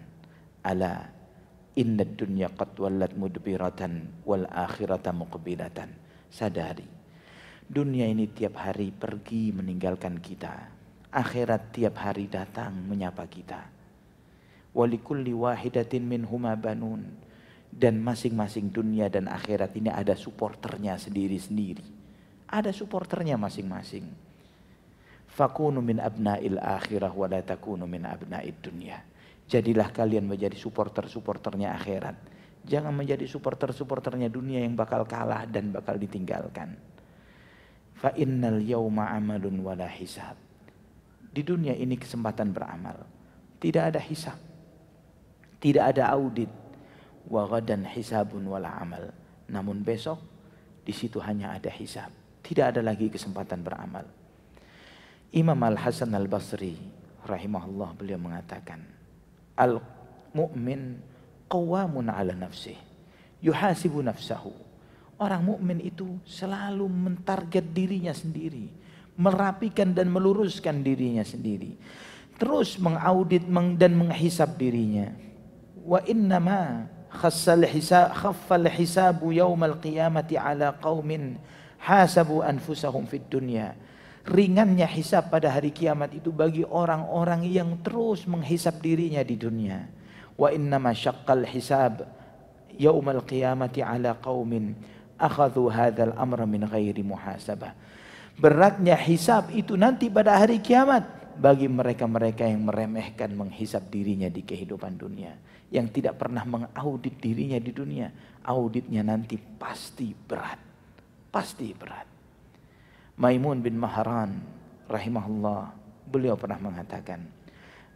Ala Innad dunya qad wallat mudbiratan wal akhirata muqbilatan. Sadari, dunia ini tiap hari pergi meninggalkan kita. Akhirat tiap hari datang menyapa kita. Walikulli wahidatin minhuma banun. Dan masing-masing dunia dan akhirat ini ada supporternya sendiri-sendiri. Ada supporternya masing-masing. Fakunu min abna'il akhirah wa la takunu min abna'id dunya. Jadilah kalian menjadi supporter-supporternya akhirat. Jangan menjadi supporter-supporternya dunia yang bakal kalah dan bakal ditinggalkan. Fa innal yawma amalun wala hisab. Di dunia ini kesempatan beramal. Tidak ada hisab. Tidak ada audit. Wa ghadan hisabun wala amal. Namun besok di situ hanya ada hisab. Tidak ada lagi kesempatan beramal. Imam Al-Hasan Al-Basri rahimahullah beliau mengatakan, al-mu'min qawamun ala nafsih, yuhasibu nafsahu. Orang mukmin itu selalu mentarget dirinya sendiri, merapikan dan meluruskan dirinya sendiri, terus mengaudit dan menghisab dirinya. Wa innama khaffal hisabu yaumal qiyamati ala qaumin hasabu anfusahum fid dunya. Ringannya hisab pada hari kiamat itu bagi orang-orang yang terus menghisab dirinya di dunia. Wa innama syaqqal hisab yaumal qiyamati ala qaumin akhadhu hadzal amra min ghairi muhasabah. Beratnya hisab itu nanti pada hari kiamat bagi mereka-mereka yang meremehkan menghisab dirinya di kehidupan dunia, yang tidak pernah mengaudit dirinya di dunia. Auditnya nanti pasti berat. Pasti berat. Maimun bin Mahran rahimahullah, beliau pernah mengatakan,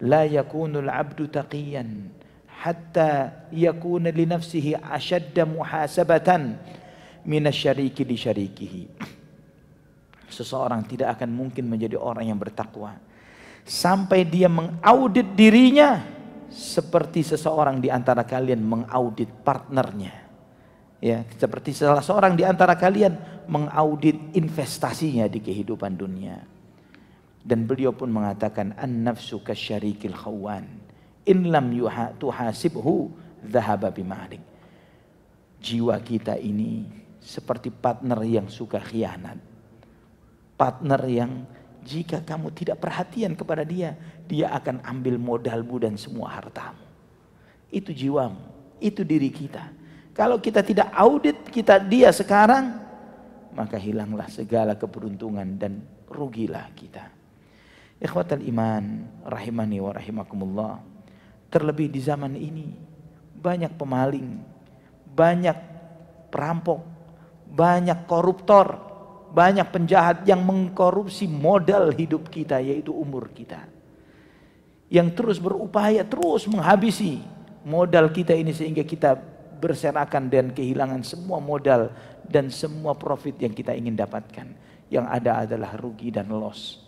la yakunul abdu taqiyan hatta yakuna li nafsihi ashadda muhasabatan minasyariki li syarikihi. Seseorang tidak akan mungkin menjadi orang yang bertakwa sampai dia mengaudit dirinya seperti seseorang di antara kalian mengaudit partnernya. Ya, seperti salah seorang di antara kalian mengaudit investasinya di kehidupan dunia. Dan beliau pun mengatakan, an-nafsu kasyarikil khawan in lam tuhasibhu dhahaba bimalik. Jiwa kita ini seperti partner yang suka khianat. Partner yang jika kamu tidak perhatian kepada dia, dia akan ambil modalmu dan semua hartamu. Itu jiwamu, itu diri kita. Kalau kita tidak audit dia sekarang, maka hilanglah segala keberuntungan dan rugilah kita. Ikhwatal iman rahimani wa rahimakumullah. Terlebih di zaman ini banyak pemaling, banyak perampok, banyak koruptor, banyak penjahat yang mengkorupsi modal hidup kita, yaitu umur kita. Yang terus berupaya terus menghabisi modal kita ini sehingga kita berserakan dan kehilangan semua modal dan semua profit yang kita ingin dapatkan. Yang ada adalah rugi dan loss.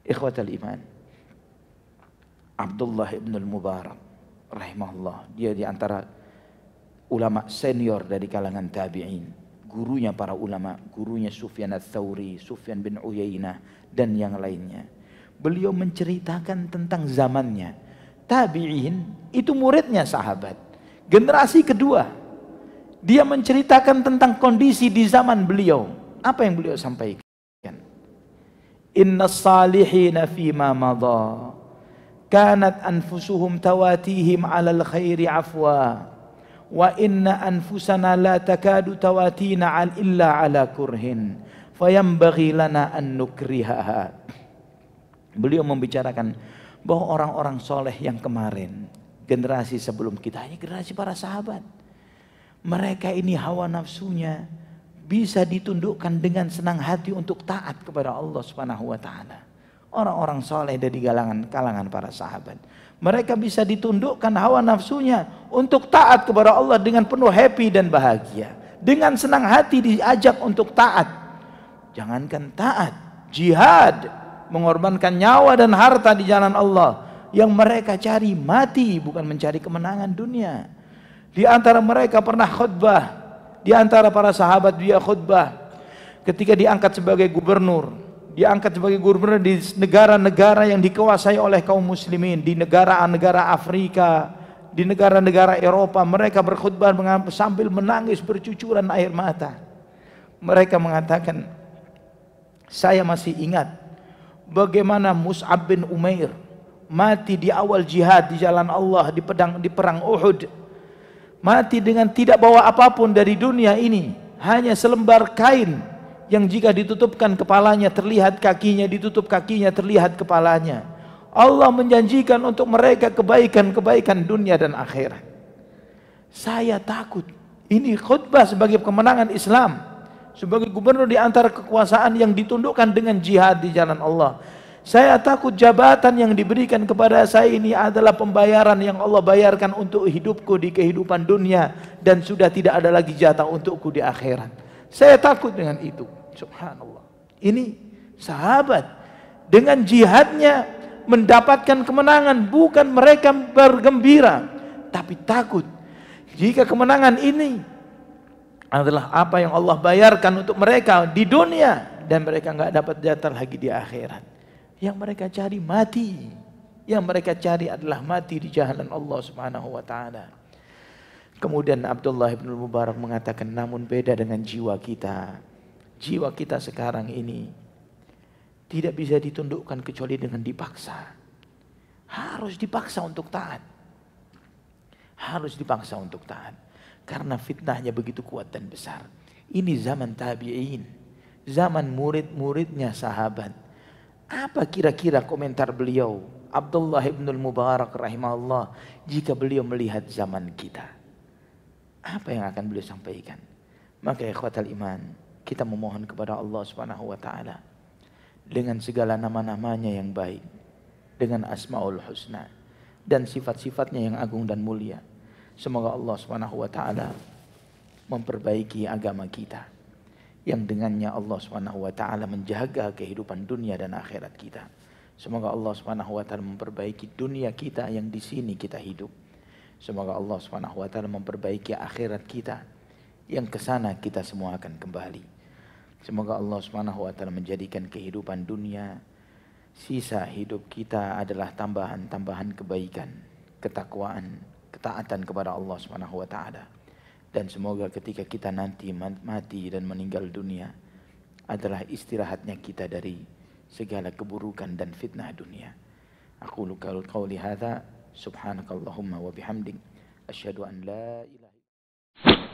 Ikhwatal iman, Abdullah ibn al-Mubarak rahimahullah, dia di antara ulama senior dari kalangan tabi'in, gurunya para ulama, gurunya Sufyan ats-Tsauri, Sufyan bin Uyainah dan yang lainnya. Beliau menceritakan tentang zamannya. Tabi'in itu muridnya sahabat. Generasi kedua, dia menceritakan tentang kondisi di zaman beliau. Apa yang beliau sampaikan? Inna salihina fima madha kanat anfusuhum tawatihim alal khairi afwa wa inna anfusana la takadu tawatina illa ala kurhin fayambaghi lana an nukrihaha. Beliau membicarakan bahwa orang-orang soleh yang kemarin, generasi sebelum kita, ini generasi para sahabat, mereka ini hawa nafsunya bisa ditundukkan dengan senang hati untuk taat kepada Allah Subhanahu wa taala. Orang-orang soleh dari kalangan para sahabat, mereka bisa ditundukkan hawa nafsunya untuk taat kepada Allah dengan penuh happy dan bahagia, dengan senang hati diajak untuk taat. Jangankan taat, jihad, mengorbankan nyawa dan harta di jalan Allah. Yang mereka cari mati, bukan mencari kemenangan dunia. Di antara mereka pernah khutbah, di antara para sahabat dia khutbah ketika diangkat sebagai gubernur. Diangkat sebagai gubernur di negara-negara yang dikuasai oleh kaum muslimin, di negara-negara Afrika, di negara-negara Eropa, mereka berkhutbah sambil menangis bercucuran air mata. Mereka mengatakan, saya masih ingat bagaimana Mus'ab bin Umair mati di awal jihad di jalan Allah di perang Uhud. Mati dengan tidak bawa apapun dari dunia ini, hanya selembar kain yang jika ditutupkan kepalanya terlihat kakinya, ditutup kakinya terlihat kepalanya. Allah menjanjikan untuk mereka kebaikan-kebaikan dunia dan akhirat. Saya takut. Ini khutbah sebagai kemenangan Islam, sebagai gubernur di antara kekuasaan yang ditundukkan dengan jihad di jalan Allah. Saya takut jabatan yang diberikan kepada saya ini adalah pembayaran yang Allah bayarkan untuk hidupku di kehidupan dunia, dan sudah tidak ada lagi jatah untukku di akhirat. Saya takut dengan itu. Subhanallah. Ini sahabat dengan jihadnya mendapatkan kemenangan, bukan mereka bergembira, tapi takut jika kemenangan ini adalah apa yang Allah bayarkan untuk mereka di dunia, dan mereka nggak dapat jatah lagi di akhirat. Yang mereka cari mati, yang mereka cari adalah mati di jalan Allah Subhanahu wa taala. Kemudian Abdullah bin Mubarak mengatakan, namun beda dengan jiwa kita. Jiwa kita sekarang ini tidak bisa ditundukkan kecuali dengan dipaksa. Harus dipaksa untuk taat. Harus dipaksa untuk taat. Karena fitnahnya begitu kuat dan besar. Ini zaman tabi'in, zaman murid-muridnya sahabat. Apa kira-kira komentar beliau, Abdullah bin Mubarak rahimahullah, jika beliau melihat zaman kita? Apa yang akan beliau sampaikan? Maka ikhwatal iman, kita memohon kepada Allah Subhanahu wa taala dengan segala nama-namanya yang baik, dengan asmaul husna dan sifat-sifatnya yang agung dan mulia. Semoga Allah Subhanahu wa taala memperbaiki agama kita, yang dengannya Allah Subhanahu wa taala menjaga kehidupan dunia dan akhirat kita. Semoga Allah Subhanahu wa taala memperbaiki dunia kita yang di sini kita hidup. Semoga Allah Subhanahu wa taala memperbaiki akhirat kita yang ke sana kita semua akan kembali. Semoga Allah Subhanahu wa taala menjadikan kehidupan dunia, sisa hidup kita adalah tambahan-tambahan kebaikan, ketakwaan, ketaatan kepada Allah Subhanahu wa taala. Dan semoga ketika kita nanti mati dan meninggal dunia adalah istirahatnya kita dari segala keburukan dan fitnah dunia. Aku qauli hadza subhanakallahumma wa bihamdik asyhadu an la ilaha